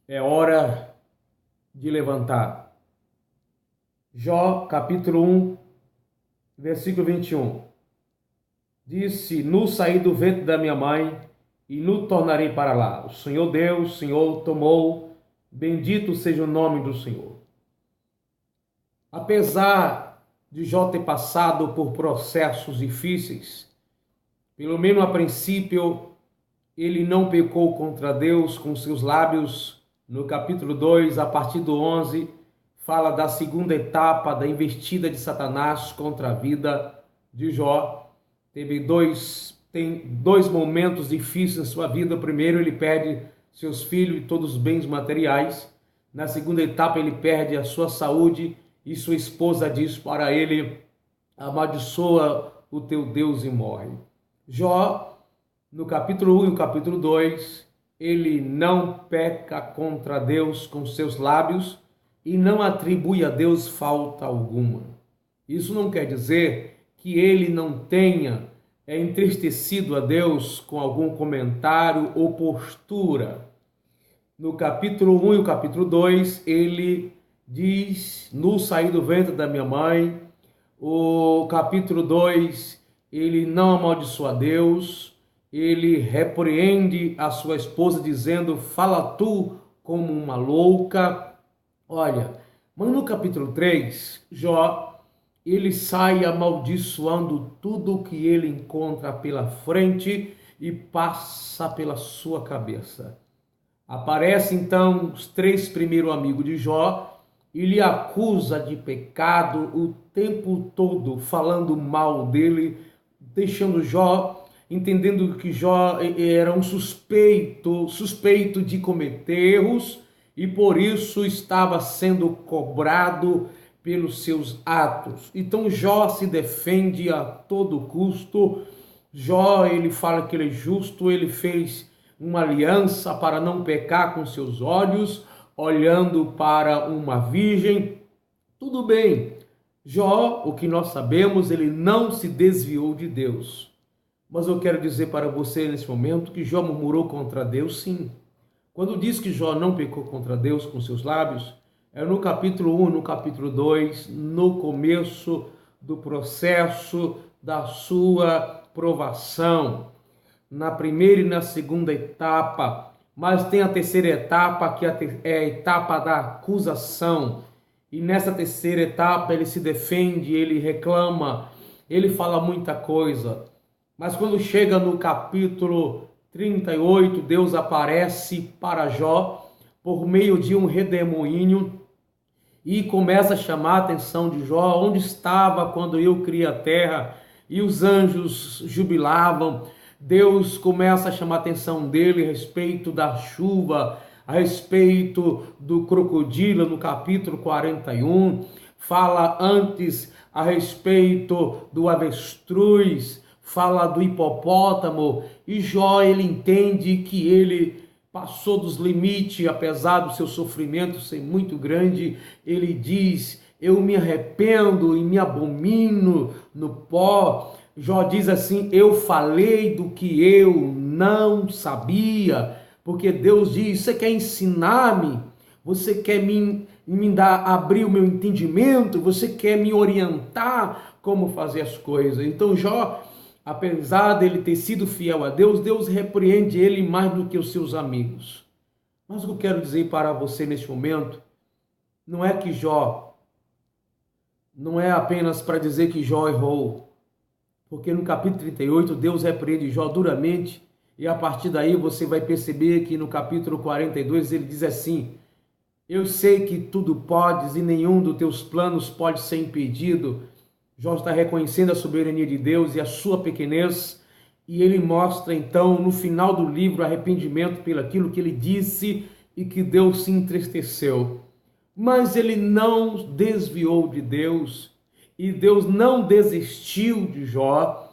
É hora de levantar. Jó, capítulo 1, versículo 21. Disse: Nu saí do ventre da minha mãe, e nu tornarei para lá. O Senhor Deus, o Senhor tomou, bendito seja o nome do Senhor. Apesar de Jó ter passado por processos difíceis, pelo menos a princípio, ele não pecou contra Deus com seus lábios. No capítulo 2, a partir do 11, fala da segunda etapa da investida de Satanás contra a vida de Jó. Tem dois momentos difíceis em sua vida. Primeiro, ele perde seus filhos e todos os bens materiais. Na segunda etapa, ele perde a sua saúde e sua esposa diz para ele: amaldiçoa o teu Deus e morre. Jó, no capítulo 1 e no capítulo 2, ele não peca contra Deus com seus lábios e não atribui a Deus falta alguma. Isso não quer dizer que ele não tenha entristecido a Deus com algum comentário ou postura. No capítulo 1 e no capítulo 2, ele diz: Nu saí do ventre da minha mãe. O capítulo 2, ele não amaldiçoa a Deus, ele repreende a sua esposa dizendo: fala tu como uma louca. Olha, mas no capítulo 3, Jó, ele sai amaldiçoando tudo o que ele encontra pela frente e passa pela sua cabeça. Aparecem então os três primeiros amigos de Jó e lhe acusa de pecado o tempo todo, falando mal dele, deixando Jó entendendo que Jó era um suspeito de cometer erros e por isso estava sendo cobrado pelos seus atos. Então Jó se defende a todo custo. Jó, ele fala que ele é justo, ele fez uma aliança para não pecar com seus olhos, olhando para uma virgem. Tudo bem, Jó, o que nós sabemos, ele não se desviou de Deus. Mas eu quero dizer para você nesse momento que Jó murmurou contra Deus, sim. Quando diz que Jó não pecou contra Deus com seus lábios, é no capítulo 1, no capítulo 2, no começo do processo da sua provação. Na primeira e na segunda etapa, mas tem a terceira etapa, que é a etapa da acusação. E nessa terceira etapa ele se defende, ele reclama, ele fala muita coisa. Mas quando chega no capítulo 38, Deus aparece para Jó por meio de um redemoinho e começa a chamar a atenção de Jó: onde estava quando eu criei a terra e os anjos jubilavam? Deus começa a chamar a atenção dele a respeito da chuva, a respeito do crocodilo no capítulo 41, fala antes a respeito do avestruz, fala do hipopótamo, e Jó, ele entende que ele passou dos limites, apesar do seu sofrimento ser muito grande. Ele diz: eu me arrependo e me abomino no pó. Jó diz assim: eu falei do que eu não sabia, porque Deus diz: você quer ensinar-me? Você quer abrir o meu entendimento? Você quer me orientar como fazer as coisas? Então Jó, apesar dele ter sido fiel a Deus, Deus repreende ele mais do que os seus amigos. Mas o que eu quero dizer para você neste momento, não é que Jó, não é apenas para dizer que Jó errou, porque no capítulo 38 Deus repreende Jó duramente, e a partir daí você vai perceber que no capítulo 42 ele diz assim: eu sei que tudo podes e nenhum dos teus planos pode ser impedido. Jó está reconhecendo a soberania de Deus e a sua pequenez, e ele mostra então no final do livro arrependimento pelaquilo que ele disse e que Deus se entristeceu. Mas ele não desviou de Deus e Deus não desistiu de Jó,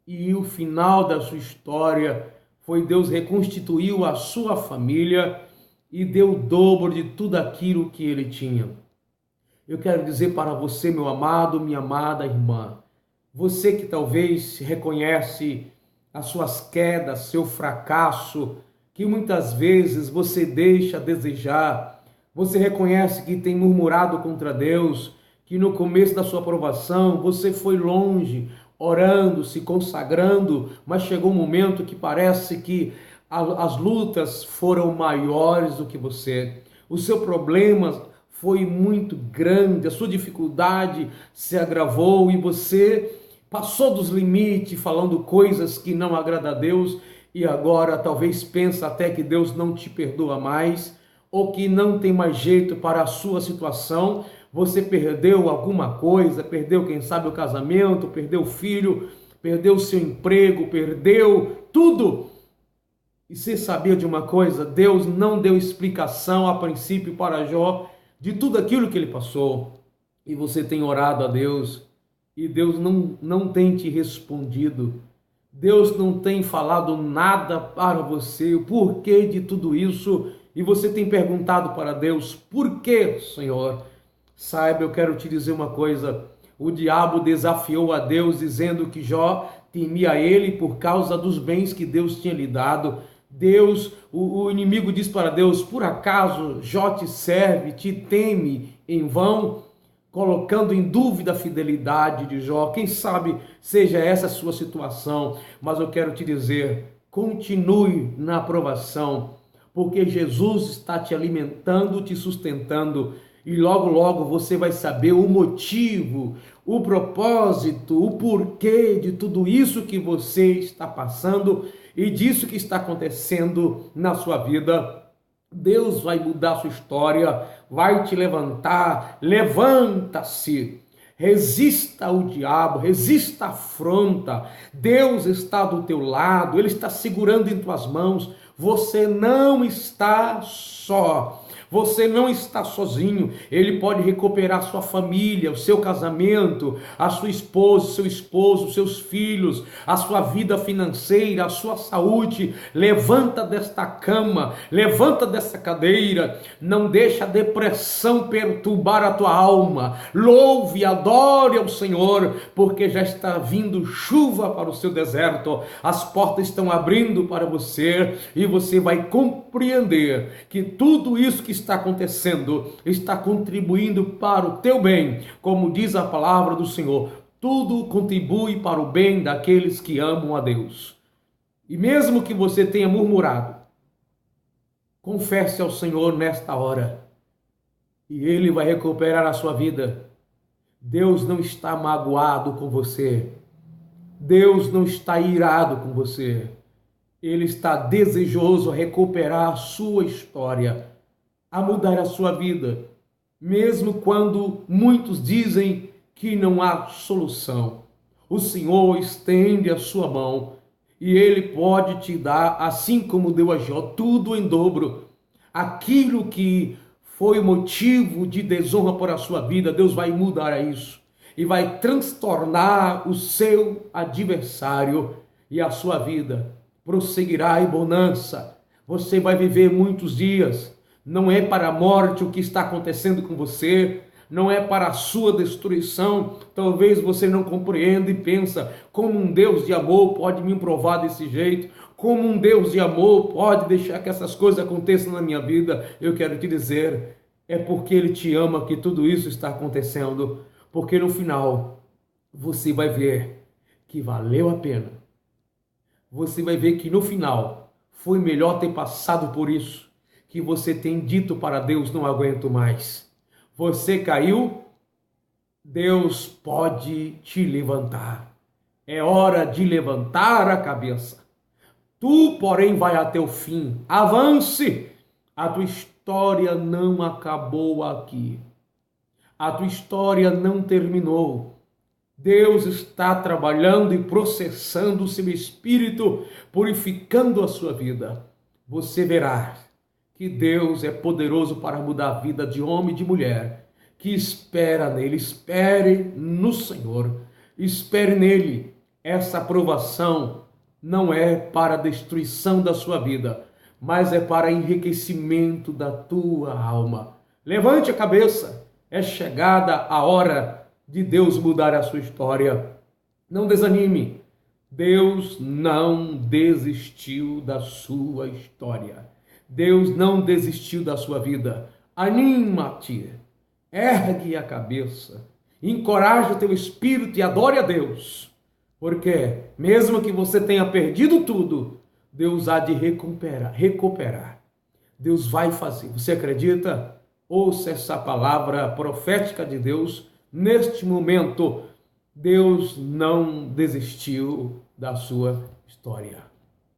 e o final da sua história foi Deus reconstituiu a sua família e deu o dobro de tudo aquilo que ele tinha. Eu quero dizer para você, meu amado, minha amada irmã, você que talvez reconhece as suas quedas, seu fracasso, que muitas vezes você deixa a desejar. Você reconhece que tem murmurado contra Deus, que no começo da sua aprovação você foi longe, orando, se consagrando, mas chegou um momento que parece que as lutas foram maiores do que você. O seu problema foi muito grande, a sua dificuldade se agravou e você passou dos limites, falando coisas que não agradam a Deus, e agora talvez pensa até que Deus não te perdoa mais, ou que não tem mais jeito para a sua situação. Você perdeu alguma coisa, perdeu, quem sabe, o casamento, perdeu o filho, perdeu o seu emprego, perdeu tudo. E você sabia de uma coisa? Deus não deu explicação a princípio para Jó de tudo aquilo que ele passou. E você tem orado a Deus e Deus não tem te respondido. Deus não tem falado nada para você, o porquê de tudo isso, e você tem perguntado para Deus, por quê, Senhor? Saiba, eu quero te dizer uma coisa, o diabo desafiou a Deus dizendo que Jó temia a ele por causa dos bens que Deus tinha lhe dado. O inimigo diz para Deus, por acaso Jó te serve, te teme em vão? Colocando em dúvida a fidelidade de Jó. Quem sabe seja essa a sua situação, mas eu quero te dizer, continue na aprovação, porque Jesus está te alimentando, te sustentando, e logo, logo você vai saber o motivo, o propósito, o porquê de tudo isso que você está passando e disso que está acontecendo na sua vida. Deus vai mudar a sua história, vai te levantar, levanta-se, resista ao diabo, resista à afronta. Deus está do teu lado, Ele está segurando em tuas mãos, você não está só. Você não está sozinho, Ele pode recuperar a sua família, o seu casamento, a sua esposa, o seu esposo, os seus filhos, a sua vida financeira, a sua saúde. Levanta desta cama, levanta dessa cadeira, não deixa a depressão perturbar a tua alma. Louve e adore ao Senhor, porque já está vindo chuva para o seu deserto, as portas estão abrindo para você e você vai compreender que tudo isso que está acontecendo está contribuindo para o teu bem, como diz a palavra do Senhor, tudo contribui para o bem daqueles que amam a Deus. E mesmo que você tenha murmurado, confesse ao Senhor nesta hora e Ele vai recuperar a sua vida. Deus não está magoado com você, Deus não está irado com você, Ele está desejoso de recuperar a sua história, a mudar a sua vida, mesmo quando muitos dizem que não há solução. O Senhor estende a sua mão e Ele pode te dar, assim como deu a Jó, tudo em dobro. Aquilo que foi motivo de desonra para a sua vida, Deus vai mudar isso e vai transtornar o seu adversário, e a sua vida prosseguirá em bonança. Você vai viver muitos dias. Não é para a morte o que está acontecendo com você, não é para a sua destruição. Talvez você não compreenda e pensa, como um Deus de amor pode me provar desse jeito? Como um Deus de amor pode deixar que essas coisas aconteçam na minha vida? Eu quero te dizer, é porque Ele te ama que tudo isso está acontecendo, porque no final você vai ver que valeu a pena. Você vai ver que no final foi melhor ter passado por isso, que você tem dito para Deus, não aguento mais. Você caiu, Deus pode te levantar. É hora de levantar a cabeça. Tu, porém, vai até o fim. Avance. A tua história não acabou aqui. A tua história não terminou. Deus está trabalhando e processando o seu espírito, purificando a sua vida. Você verá que Deus é poderoso para mudar a vida de homem e de mulher que espera nele. Espere no Senhor, espere nele. Essa aprovação não é para a destruição da sua vida, mas é para enriquecimento da tua alma. Levante a cabeça, é chegada a hora de Deus mudar a sua história. Não desanime, Deus não desistiu da sua história. Deus não desistiu da sua vida. Anima-te, ergue a cabeça, encoraja o teu espírito e adore a Deus. Porque mesmo que você tenha perdido tudo, Deus há de recuperar. Deus vai fazer. Você acredita? Ouça essa palavra profética de Deus neste momento. Deus não desistiu da sua história.